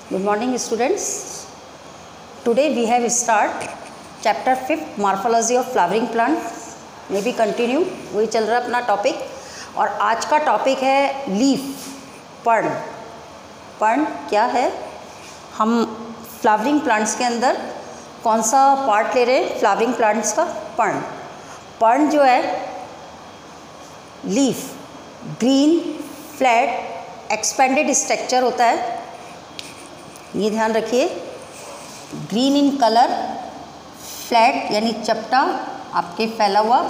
Good morning students. Today we have start chapter 5 morphology of flowering plant. May be continue, वही चल रहा अपना topic और आज का टॉपिक है लीफ, पर्ण। पर्ण क्या है? हम फ्लावरिंग प्लांट्स के अंदर कौन सा पार्ट ले रहे हैं? फ्लावरिंग प्लांट्स का पर्ण। पर्ण जो है leaf green flat expanded structure होता है, ये ध्यान रखिए। ग्रीन इन कलर, फ्लैट यानी चपटा आपके फैला हुआ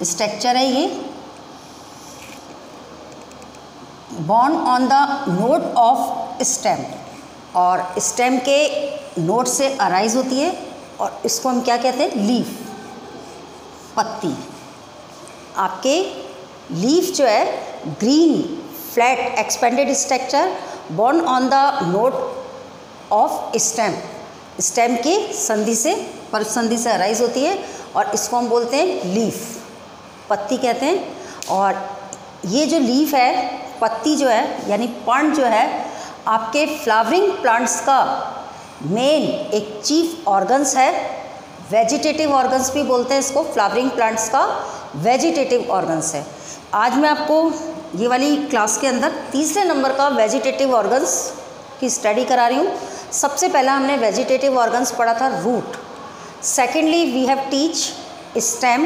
स्ट्रक्चर है ये। Born on the node of stem, और स्टेम के नोड से अराइज होती है और इसको हम क्या कहते हैं? लीफ, पत्ती। आपके लीफ जो है green flat expanded structure born on the node of stem, stem की संधि से परसंधि से अराइज होती है और इसको हम बोलते हैं लीफ, पत्ती कहते हैं। और ये जो लीफ है, पत्ती जो है यानी पर्ण जो है, आपके फ्लावरिंग प्लांट्स का मेन एक चीफ ऑर्गन्स है। वेजिटेटिव ऑर्गन्स भी बोलते हैं इसको, फ्लावरिंग प्लांट्स का वेजिटेटिव ऑर्गन्स है। आज मैं आपको ये वाली क्लास के अंदर तीसरे नंबर का वेजिटेटिव ऑर्गन्स की स्टडी करा रही हूँ। सबसे पहला हमने वेजिटेटिव ऑर्गन्स पढ़ा था root, secondly we have teach stem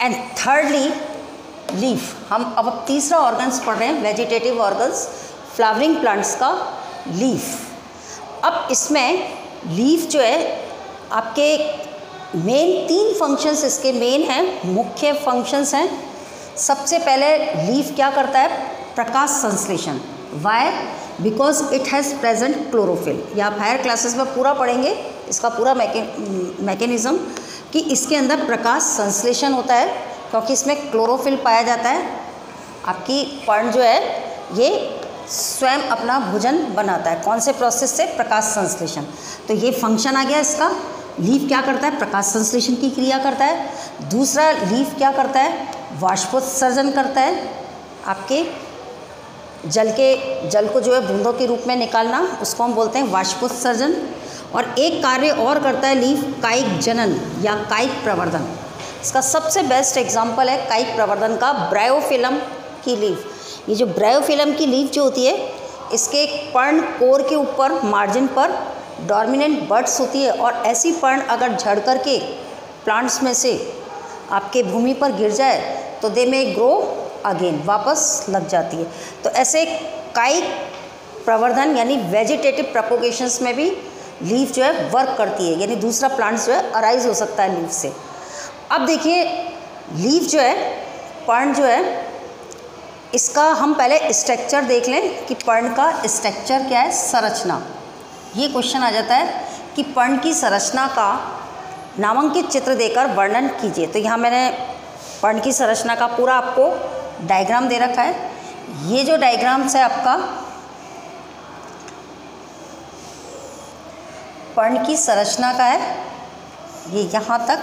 and thirdly leaf. हम अब तीसरा ऑर्गन्स पढ़ रहे हैं वेजिटेटिव ऑर्गन्स फ्लावरिंग प्लांट्स का लीफ। अब इसमें लीफ जो है आपके मेन तीन फंक्शंस इसके मेन हैं, मुख्य फंक्शंस हैं। सबसे पहले लीफ क्या करता है? प्रकाश संश्लेषण। Why? Because it has present chlorophyll. ये आप हायर क्लासेस में पूरा पढ़ेंगे इसका पूरा मैकेनिज्म कि इसके अंदर प्रकाश संश्लेषण होता है, क्योंकि इसमें क्लोरोफिल पाया जाता है। आपकी पर्ण जो है ये स्वयं अपना भोजन बनाता है। कौन से प्रोसेस से? प्रकाश संश्लेषण। तो ये फंक्शन आ गया इसका। लीफ क्या करता है? प्रकाश संश्लेषण की क्रिया करता है। दूसरा लीफ क्या करता है? वाष्पोत्सर्जन करता है। आपके जल को जो है बूंदों के रूप में निकालना, उसको हम बोलते हैं वाष्पोत्सर्जन। और एक कार्य और करता है लीफ, कायिक जनन या कायिक प्रवर्धन। इसका सबसे बेस्ट एग्जाम्पल है कायिक प्रवर्धन का ब्रायोफिलम की लीफ। ये जो ब्रायोफिलम की लीफ जो होती है, इसके पर्ण कोर के ऊपर मार्जिन पर डोमिनेंट बड्स होती है, और ऐसी पर्ण अगर झड़ करके प्लांट्स में से आपके भूमि पर गिर जाए तो दे में ग्रो अगेन, वापस लग जाती है। तो ऐसे कायिक प्रवर्धन यानी वेजिटेटिव प्रोपोगेशंस में भी लीफ जो है वर्क करती है, यानी दूसरा प्लांट्स जो है अराइज हो सकता है लीफ से। अब देखिए लीफ जो है, पर्ण जो है, इसका हम पहले स्ट्रक्चर देख लें कि पर्ण का स्ट्रक्चर क्या है, संरचना। ये क्वेश्चन आ जाता है कि पर्ण की संरचना का नामांकित चित्र देकर वर्णन कीजिए। तो यहाँ मैंने पर्ण की संरचना का पूरा आपको डायग्राम दे रखा है। ये जो डायग्राम्स है आपका पर्ण की संरचना का है, ये यहाँ तक,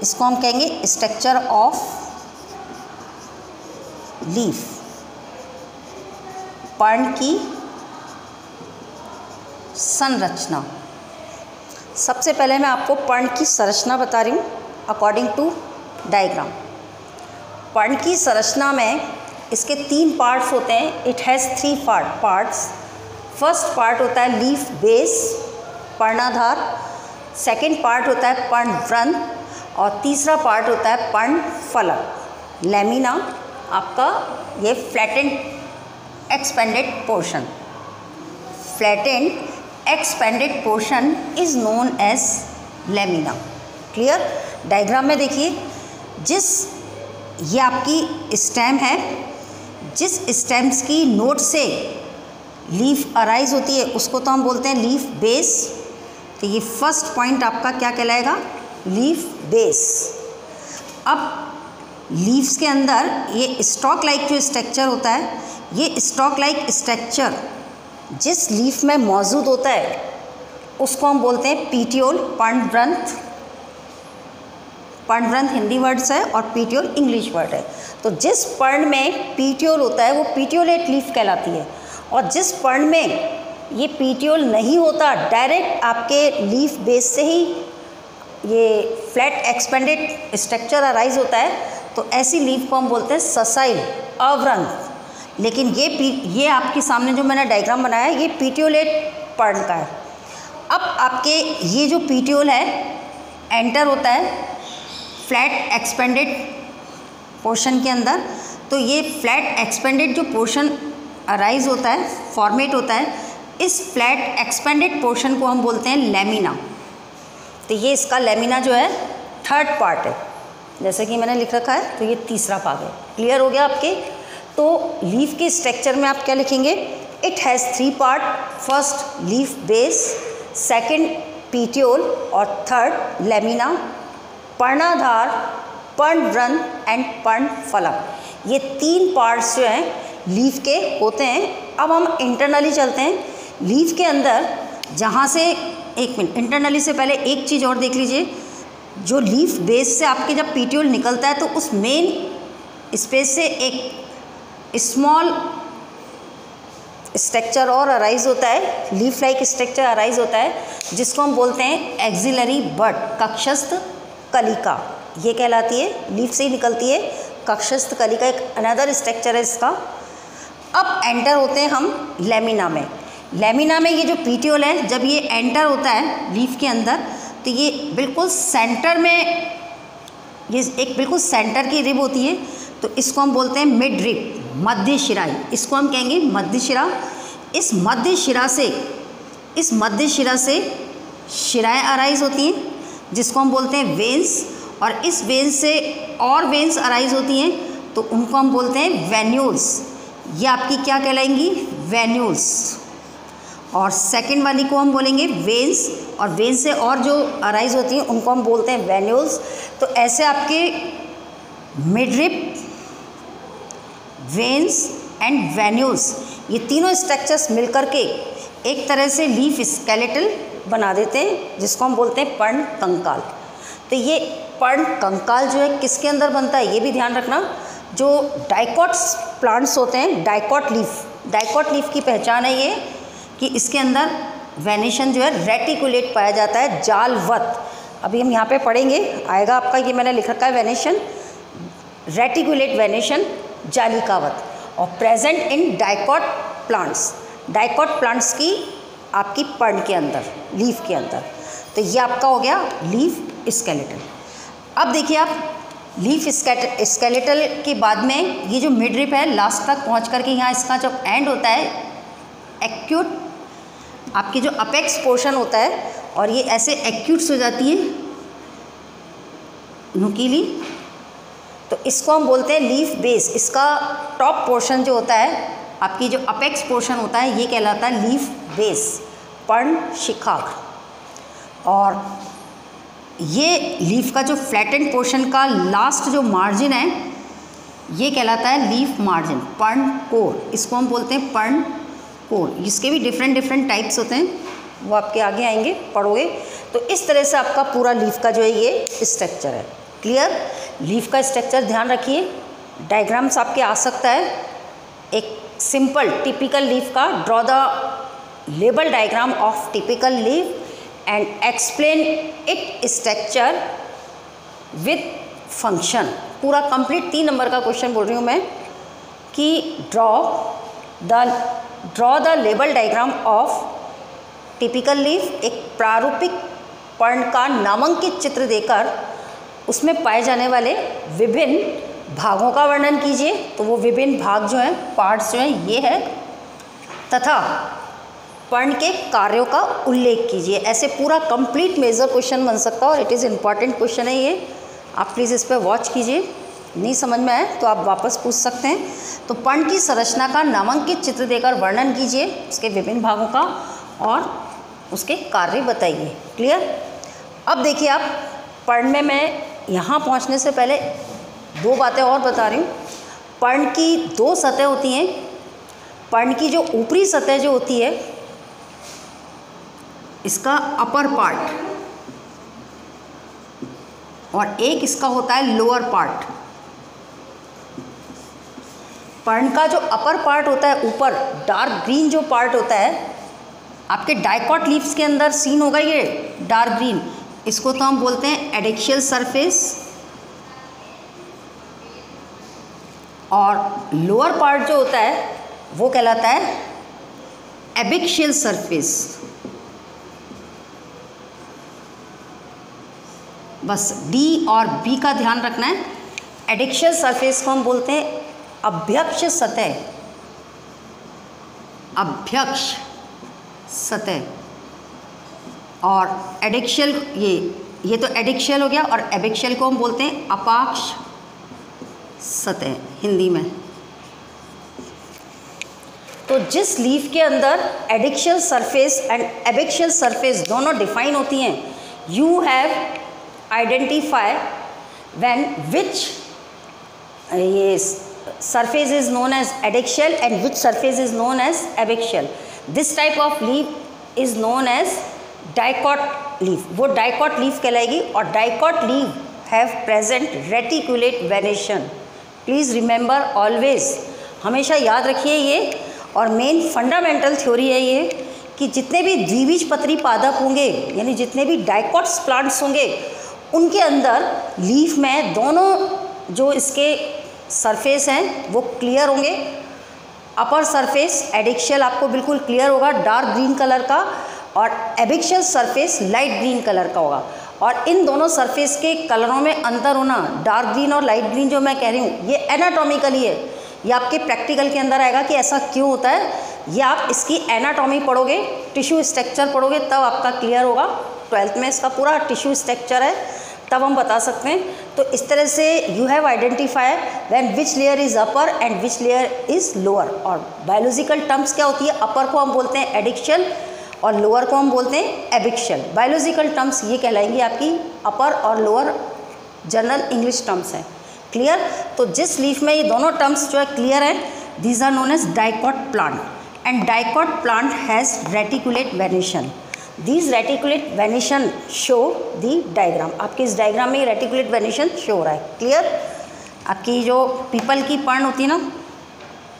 इसको हम कहेंगे स्ट्रक्चर ऑफ लीफ, पर्ण की संरचना। सबसे पहले मैं आपको पर्ण की संरचना बता रही हूँ अकॉर्डिंग टू डायग्राम। पर्ण की संरचना में इसके तीन पार्ट्स होते हैं। It has three parts. First part होता है लीफ बेस, पर्णाधार। सेकंड पार्ट होता है पर्णवृंत, और तीसरा पार्ट होता है पर्णफलक, लैमिना। आपका ये flattened expanded portion, flattened expanded portion is known as lamina. Clear? Diagram में देखिए, ये आपकी स्टेम है, जिस स्टेम्स की नोड से लीफ अराइज होती है उसको तो हम बोलते हैं लीफ बेस। तो ये फर्स्ट पॉइंट आपका क्या कहलाएगा? Leaf base. अब लीव्स के अंदर ये स्टॉक लाइक जो स्ट्रक्चर होता है, ये स्टॉक लाइक स्ट्रक्चर जिस लीफ में मौजूद होता है उसको हम बोलते हैं पीटियोल, पर्णवृंत। पर्णवृंत हिंदी वर्ड्स है और पीटियोल इंग्लिश वर्ड है। तो जिस पर्ण में पीटियोल होता है वो पीटियोलेट लीफ कहलाती है, और जिस पर्ण में ये पीटियोल नहीं होता, डायरेक्ट आपके लीफ बेस से ही ये फ्लैट एक्सपेंडेड स्ट्रक्चर अराइज होता है, तो ऐसी लीफ को हम बोलते हैं ससाइल, अवरंग। लेकिन ये आपके सामने जो मैंने डायग्राम बनाया है ये पीटियोलेट पर्ण का है। अब आपके ये जो पीटियोल है एंटर होता है फ्लैट एक्सपेंडेड पोर्शन के अंदर, तो ये फ्लैट एक्सपेंडेड जो पोर्शन अराइज होता है, फॉर्मेट होता है, इस फ्लैट एक्सपेंडेड पोर्शन को हम बोलते हैं लेमिना। तो ये इसका लेमिना जो है थर्ड पार्ट है, जैसे कि मैंने लिख रखा है, तो ये तीसरा भाग है। क्लियर हो गया आपके? तो लीफ के स्ट्रक्चर में आप क्या लिखेंगे? It has 3 part, first leaf base, second petiole और थर्ड लेमिना, पर्णाधार, पर्णव्रंथ एंड पर्णफलक। ये 3 पार्ट्स जो हैं लीफ के होते हैं। अब हम इंटरनली चलते हैं। लीफ के अंदर जहाँ से, एक मिनट, इंटरनली से पहले एक चीज़ और देख लीजिए। जो लीफ बेस से आपके जब पीटियोल निकलता है तो उस मेन स्पेस से एक स्मॉल स्ट्रक्चर और अराइज होता है, लीफ लाइक स्ट्रक्चर अराइज होता है, जिसको हम बोलते हैं एक्सिलरी बड, कक्षस्थ कलिका। ये कहलाती है, लीफ से ही निकलती है कक्षस्थ कलिका, एक अनदर स्ट्रक्चर है इसका। अब एंटर होते हैं हम लेमिना में। लेमिना में ये जो पीटियोल है, जब ये एंटर होता है लीफ के अंदर, तो ये बिल्कुल सेंटर में, ये एक बिल्कुल सेंटर की रिब होती है, तो इसको हम बोलते हैं मिड रिब, मध्य शिरा। इसको हम कहेंगे मध्य शिरा। इस मध्य शिरा से शिराएँ अराइज होती हैं, जिसको हम बोलते हैं वेन्स, और इस वेन्स से और वेन्स अराइज होती हैं, तो उनको हम बोलते हैं वेन्यूल्स। ये आपकी क्या कहलाएंगी? वेन्यूल्स। और सेकंड वाली को हम बोलेंगे वेन्स, और वेन्स से और जो अराइज होती हैं उनको हम बोलते हैं वेन्यूल्स। तो ऐसे आपके मिडरिप, वेन्स एंड वेन्यूल्स, ये तीनों स्ट्रक्चर्स मिलकर के एक तरह से लीफ स्केलेटल बना देते हैं, जिसको हम बोलते हैं पर्ण कंकाल। तो ये पर्ण कंकाल जो है किसके अंदर बनता है, ये भी ध्यान रखना। जो डाइकॉट्स प्लांट्स होते हैं, डाइकॉट लीफ की पहचान है ये कि इसके अंदर वेनेशन जो है रेटिकुलेट पाया जाता है, जालवत। अभी हम यहाँ पे पढ़ेंगे, आएगा आपका, ये मैंने लिख रखा है वेनेशन, रेटिकुलेट वेनेशन, जालिकावत, और प्रेजेंट इन डाइकॉट प्लांट्स की आपकी पर्ण के अंदर, लीफ के अंदर। तो ये आपका हो गया लीफ स्केलेटल। अब देखिए आप, लीफ स्केलेटल के बाद में ये जो मिडरिप है, लास्ट तक पहुँच करके यहाँ इसका जो एंड होता है एक्यूट, आपकी जो अपेक्स पोर्शन होता है, और ये ऐसे एक्यूट्स हो जाती है नुकीली, तो इसको हम बोलते हैं लीफ बेस। इसका टॉप पोर्शन जो होता है, आपकी जो अपेक्स पोर्शन होता है, ये कहलाता है लीफ बेस, पर्ण शिखाग्र। और ये लीफ का जो फ्लैटेंड पोर्शन का लास्ट जो मार्जिन है, ये कहलाता है लीफ मार्जिन, पर्ण कोर। इसको हम बोलते हैं पर्ण कोर। इसके भी डिफरेंट टाइप्स होते हैं, वो आपके आगे आएंगे, पढ़ोगे। तो इस तरह से आपका पूरा लीफ का जो है ये स्ट्रक्चर है। क्लियर? लीफ का स्ट्रक्चर ध्यान रखिए। डायग्राम्स आपके आ सकता है, एक सिंपल टिपिकल लीफ का, draw the label diagram of typical leaf and explain it structure with function. पूरा कंप्लीट 3 नंबर का क्वेश्चन बोल रही हूँ मैं कि draw the label diagram of typical leaf. एक प्रारूपिक पर्ण का नामांकित चित्र देकर उसमें पाए जाने वाले विभिन्न भागों का वर्णन कीजिए। तो वो विभिन्न भाग जो हैं, पार्ट्स जो हैं, ये है, तथा पर्ण के कार्यों का उल्लेख कीजिए। ऐसे पूरा कंप्लीट मेजर क्वेश्चन बन सकता है, और इट इज़ इम्पॉर्टेंट क्वेश्चन है ये। आप प्लीज़ इस पर वॉच कीजिए, नहीं समझ में आए तो आप वापस पूछ सकते हैं। तो पर्ण की संरचना का नामांकित चित्र देकर वर्णन कीजिए, उसके विभिन्न भागों का, और उसके कार्य बताइए। क्लियर? अब देखिए आप, पर्ण में मैं यहाँ पहुँचने से पहले 2 बातें और बता रही हूँ। पर्ण की 2 सतह होती हैं। पर्ण की जो ऊपरी सतह जो होती है, इसका अपर पार्ट, और एक इसका होता है लोअर पार्ट। पर्ण का जो अपर पार्ट होता है, ऊपर डार्क ग्रीन जो पार्ट होता है आपके डाइकॉट लीव्स के अंदर सीन होगा, ये डार्क ग्रीन, इसको तो हम बोलते हैं एडेक्शियल सरफेस। और लोअर पार्ट जो होता है वो कहलाता है एबैक्सियल सरफेस। बस डी और बी का ध्यान रखना है। एडेक्शियल सरफेस को हम बोलते हैं अभ्यक्ष सतह, अभ्यक्ष सतह। और एडेक्शियल, ये तो एडेक्शियल हो गया, और एबैक्सियल को हम बोलते हैं अपाक्ष सतह हिंदी में। तो जिस लीफ के अंदर एडेक्शियल सरफेस एंड एबैक्सियल सरफेस दोनों डिफाइन होती हैं, यू हैव आइडेंटिफाई व्हेन विच ये surface is known as adactyl and which surface is known as abaxial. This type of leaf is known as dicot leaf. वो dicot leaf कहलाएगी। और dicot leaf have present reticulate venation. Please remember always, हमेशा याद रखिए ये, और main fundamental theory है ये कि जितने भी द्विबीजपत्री पादप होंगे, यानी जितने भी डाइकॉट्स प्लांट्स होंगे, उनके अंदर लीफ में दोनों जो इसके सरफेस हैं वो क्लियर होंगे। अपर सरफेस एडेक्शियल आपको बिल्कुल क्लियर होगा, डार्क ग्रीन कलर का, और abaxial surface light green colour का होगा। और इन दोनों सरफेस के कलरों में अंतर होना, डार्क ग्रीन और लाइट ग्रीन जो मैं कह रही हूँ, ये एनाटॉमिकली है। ये आपके प्रैक्टिकल के अंदर आएगा कि ऐसा क्यों होता है। ये आप इसकी एनाटॉमी पढ़ोगे, टिश्यू स्ट्रक्चर पढ़ोगे, तब आपका क्लियर होगा। 12th में इसका पूरा टिश्यू स्ट्रक्चर है, तब हम बता सकते हैं। तो इस तरह से you have identify when which layer is upper and which layer is lower. और बायोलॉजिकल टर्म्स क्या होती है, अपर को हम बोलते हैं एडेक्शियल और लोअर को हम बोलते हैं एबैक्सियल। बायोलॉजिकल टर्म्स ये कहलाएंगी आपकी अपर और लोअर, जनरल इंग्लिश टर्म्स हैं। क्लियर। तो जिस लीफ में ये दोनों टर्म्स जो है क्लियर है, these are known as dicot plant, and dicot plant has reticulate venation. These reticulate venation show the diagram। आपके इस डायग्राम में रेटिकुलेट वेनेशन शो हो रहा है। क्लियर। आपकी जो पीपल की पर्ण होती है ना,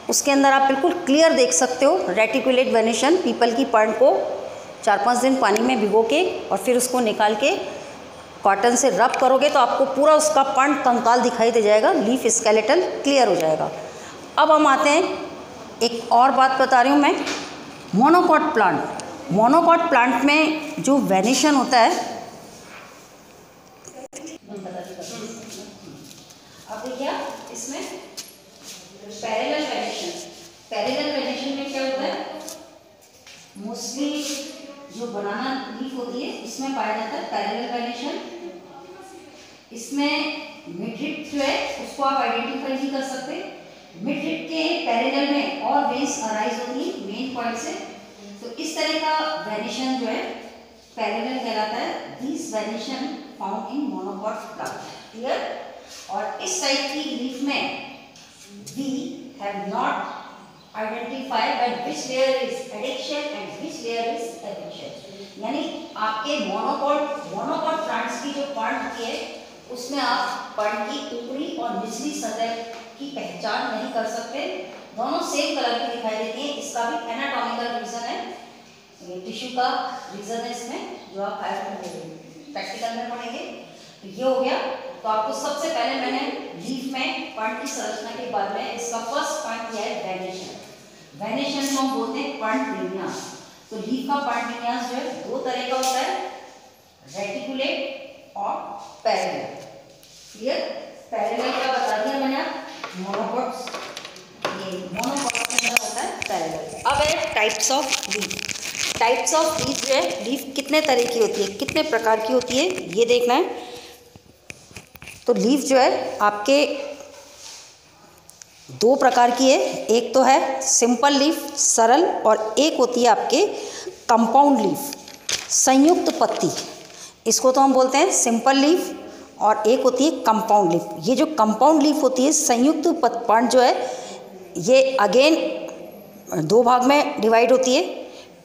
उसके अंदर आप बिल्कुल क्लियर देख सकते हो रेटिकुलेट वेनेशन। पीपल की पर्ण को 4-5 दिन पानी में भिगो के और फिर उसको निकाल के कॉटन से रब करोगे तो आपको पूरा उसका पर्ण कंकाल दिखाई दे जाएगा, लीफ स्केलेटन क्लियर हो जाएगा। अब हम आते हैं, एक और बात बता रही हूँ मैं, मोनोकॉट प्लांट। मोनोकॉट प्लांट में जो वेनेशन होता है, अब देखिए इसमें पैरेलल वेनेशन, पैरेलल वेनेशन में क्या होता है, मोस्टली जो बनाना लीफ होती है इसमें पाया जाता है पैरेलल वेनेशन। इसमें मिडरिप जो है उसको आप आइडेंटिफाई नहीं कर सकते। मिडरिप के पैरेलल में और वेन्स अराइज होती है मेन पॉइंट से। तो इस तरह का वेनेशन जो है पैरेलल कहलाता है। This venation found in monocot plant. Clear. और इस टाइप की लीफ में we have not identified by which layer is adaxial and which layer is abaxial. यानी आपके मोनोकॉट प्लांट्स की जो पर्ण होती है उसमें आप पर्ण की ऊपरी और निचली सतह की पहचान नहीं कर सकते, दोनों सेम कलर की दिखाई देती है। इसका भी एनाटॉमिकल रीजन है, ये टिश्यू का रीजन है इसमें, जो आप हायर प्रैक्टिकल में पढ़ेंगे। तो ये हो गया। तो आपको सबसे पहले मैंने लीफ में पर्ण की संरचना के बारे में, इसका फर्स्ट पॉइंट किया है वेनेशन। वेनेशन को हम बोलते हैं पर्ण विन्यास। तो लीफ का पर्ण विन्यास जो है 2 तरह का होता है, रेटिकुलेट और पैरेलल। क्लियर। पैरेलल का बता दिया मैंने, मोनोकॉट्स, ये मोनोकॉट्स के अंदर होता है पैरेलल। अब है types of leaf. Types of leaf जो है, लीफ कितने तरह की होती है, कितने प्रकार की होती है, ये देखना है। तो लीफ जो है आपके 2 प्रकार की है। एक तो है सिंपल लीफ, सरल, और एक होती है आपके कंपाउंड लीफ, संयुक्त पत्ती। इसको तो हम बोलते हैं सिंपल लीफ, और एक होती है कंपाउंड लीफ। ये जो कंपाउंड लीफ होती है, संयुक्त पर्ण जो है, ये अगेन 2 भाग में डिवाइड होती है,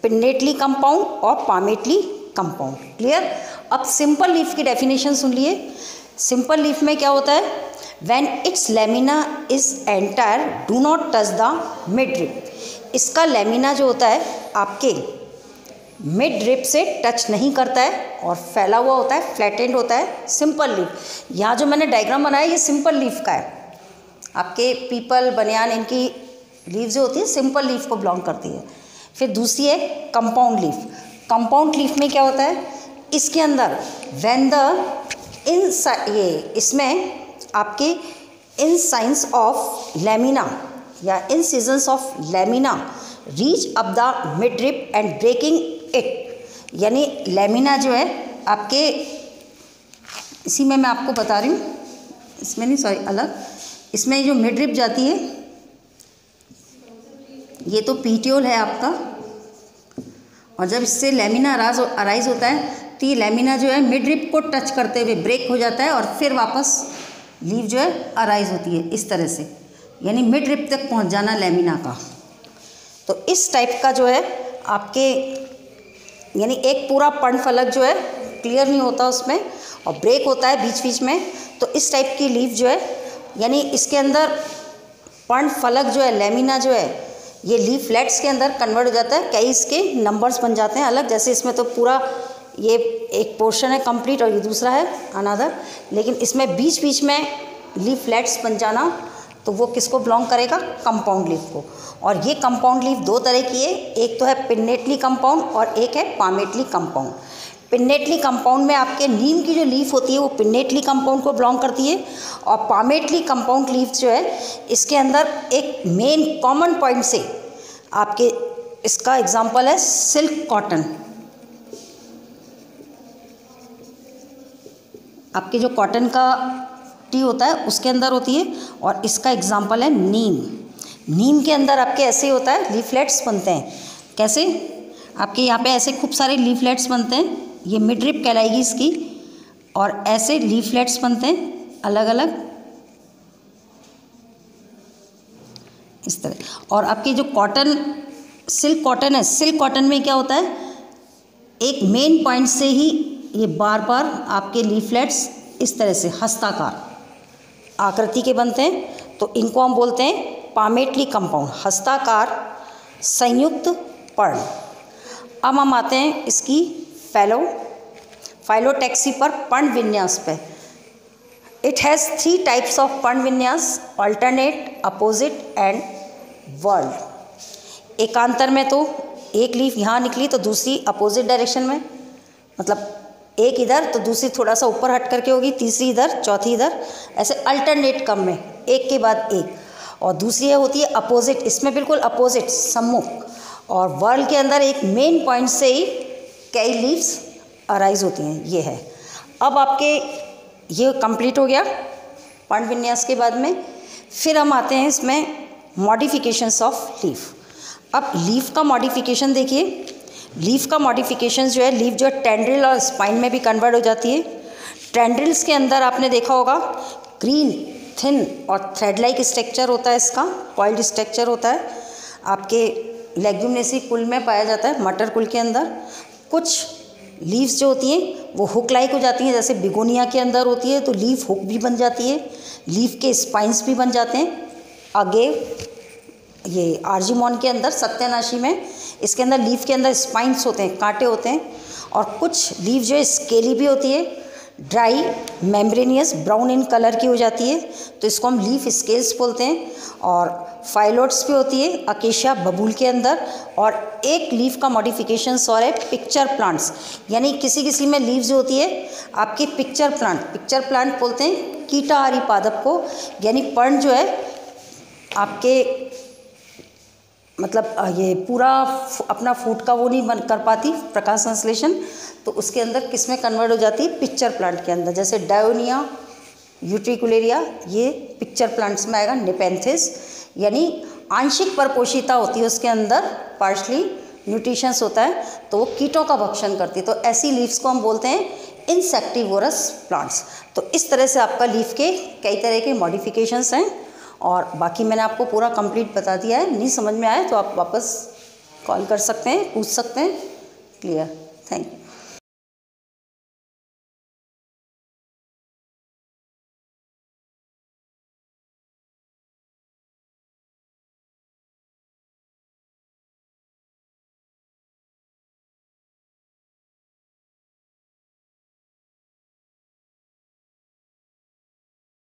पिन्नेटली कंपाउंड और पामेटली कंपाउंड। क्लियर। अब सिंपल लीफ की डेफिनेशन सुन लिए। सिंपल लीफ में क्या होता है, when its lamina is entire do not touch the mid rib. इसका लेमिना जो होता है आपके मिड रिप से टच नहीं करता है और फैला हुआ होता है, फ्लैटेंड होता है, सिंपल लीफ। यहाँ जो मैंने डायग्राम बनाया ये सिंपल लीफ का है। आपके पीपल, बनियान, इनकी लीफ जो होती है सिंपल लीफ को बिलोंग करती है। फिर दूसरी है कंपाउंड लीफ। कंपाउंड लीफ में क्या होता है, इसके अंदर व्हेन द इसमें आपके इन साइंस ऑफ लेमिना या incisions of lamina reach up the mid rib and breaking it, यानी लेमिना जो है आपके, इसी में मैं आपको बता रही हूँ, इसमें नहीं सॉरी अलग, इसमें जो मिड रिप जाती है ये तो पीटियोल है आपका, और जब इससे लेमिना अराइज होता है तो ये लेमिना जो है मिड रिप को टच करते हुए ब्रेक हो जाता है और फिर वापस लीफ जो है अराइज होती है इस तरह से, यानी मिड रिप तक पहुंच जाना लेमिना का। तो इस टाइप का जो है आपके, यानी एक पूरा पर्णफलक जो है क्लियर नहीं होता उसमें और ब्रेक होता है बीच बीच में, तो इस टाइप की लीफ जो है, यानी इसके अंदर पर्णफलक जो है लेमिना जो है ये लीफलेट्स के अंदर कन्वर्ट हो जाता है, कई इसके नंबर्स बन जाते हैं अलग, जैसे इसमें तो पूरा ये एक पोर्शन है कंप्लीट और ये दूसरा है अनदर, लेकिन इसमें बीच बीच में लीफलेट्स बन जाना तो वो किसको बिलोंग करेगा, कंपाउंड लीफ को। और ये कंपाउंड लीफ दो तरह की है, एक तो है पिन्नेटली कंपाउंड और एक है पामेटली कंपाउंड। पिन्नेटली कंपाउंड में आपके नीम की जो लीफ होती है वो पिन्नेटली कंपाउंड को बिलोंग करती है, और पामेटली कंपाउंड लीफ जो है इसके अंदर एक मेन कॉमन पॉइंट से आपके, इसका एग्जांपल है सिल्क कॉटन। आपके जो कॉटन का टी होता है उसके अंदर होती है, और इसका एग्जांपल है नीम। नीम के अंदर आपके ऐसे होता है लीफलेट्स बनते हैं, कैसे आपके यहाँ पे ऐसे खूब सारे लीफलेट्स बनते हैं, ये मिड रिप कहलाएगी इसकी, और ऐसे लीफलेट्स बनते हैं अलग अलग इस तरह। और आपकी जो कॉटन सिल्क कॉटन है, सिल्क कॉटन में क्या होता है, एक मेन पॉइंट से ही ये बार बार आपके लीफलेट्स इस तरह से हस्ताकार आकृति के बनते हैं, तो इनको हम बोलते हैं पामेटली कंपाउंड, हस्ताकार संयुक्त पर्ण। अब हम आते हैं इसकी फाइलोटैक्सी पर पर्ण विन्यास पे। इट हैज़ 3 टाइप्स ऑफ पर्ण विन्यास, अल्टरनेट, अपोजिट एंड वर्ल्ड। एकांतर में तो एक लीफ यहाँ निकली तो दूसरी अपोजिट डायरेक्शन में, मतलब एक इधर तो दूसरी थोड़ा सा ऊपर हट करके होगी, तीसरी इधर, चौथी इधर, ऐसे अल्टरनेट क्रम में एक के बाद एक। और दूसरी होती है अपोजिट, इसमें बिल्कुल अपोजिट सम्मुख, और वर्ल्ड के अंदर एक मेन पॉइंट से ही कई लीव्स अराइज होती हैं, ये है। अब आपके ये कंप्लीट हो गया पर्ण विन्यास के बाद में। फिर हम आते हैं इसमें मॉडिफिकेशंस ऑफ लीफ। अब लीफ का मॉडिफिकेशन देखिए, लीफ का मॉडिफिकेशन जो है, लीफ जो है टेंड्रिल और स्पाइन में भी कन्वर्ट हो जाती है। टेंड्रिल्स के अंदर आपने देखा होगा ग्रीन, थिन और थ्रेड लाइक स्ट्रक्चर होता है, इसका कॉइल्ड स्ट्रक्चर होता है, आपके लेग्यूमिनेसी कुल में पाया जाता है, मटर कुल के अंदर। कुछ लीव्स जो होती हैं वो हुक लाइक हो जाती हैं, जैसे बिगोनिया के अंदर होती है तो लीफ हुक भी बन जाती है, लीफ के स्पाइंस भी बन जाते हैं। अगेव, ये आर्जिमोन के अंदर, सत्यानाशी में, इसके अंदर लीफ के अंदर स्पाइंस होते हैं, कांटे होते हैं। और कुछ लीफ जो है स्केली भी होती है, dry, membranosus, brown in colour की हो जाती है, तो इसको हम लीफ स्केल्स बोलते हैं। और फाइलोट्स भी होती है अकेशिया बबूल के अंदर। और एक लीफ का मॉडिफिकेशन और है पिक्चर प्लांट्स, यानी किसी किसी में लीव्स जो होती है आपकी पिक्चर प्लांट बोलते हैं कीटाहारी पादप को, यानी पर्ण जो है आपके मतलब ये पूरा अपना फूट का वो नहीं बन कर पाती प्रकाश संश्लेषण, तो उसके अंदर किस में कन्वर्ट हो जाती है, पिक्चर प्लांट के अंदर, जैसे डायोनिया, यूट्रिकुलेरिया, ये पिक्चर प्लांट्स में आएगा। नेपेंथिस यानी आंशिक परपोषिता होती है उसके अंदर, पार्शली न्यूट्रिशंस होता है, तो वो कीटों का भक्षण करती है, तो ऐसी लीव्स को हम बोलते हैं इंसेक्टिवोरस प्लांट्स। तो इस तरह से आपका लीफ के कई तरह के मॉडिफिकेशंस हैं, और बाकी मैंने आपको पूरा कंप्लीट बता दिया है। नहीं समझ में आए तो आप वापस कॉल कर सकते हैं, पूछ सकते हैं। क्लियर? Thank you.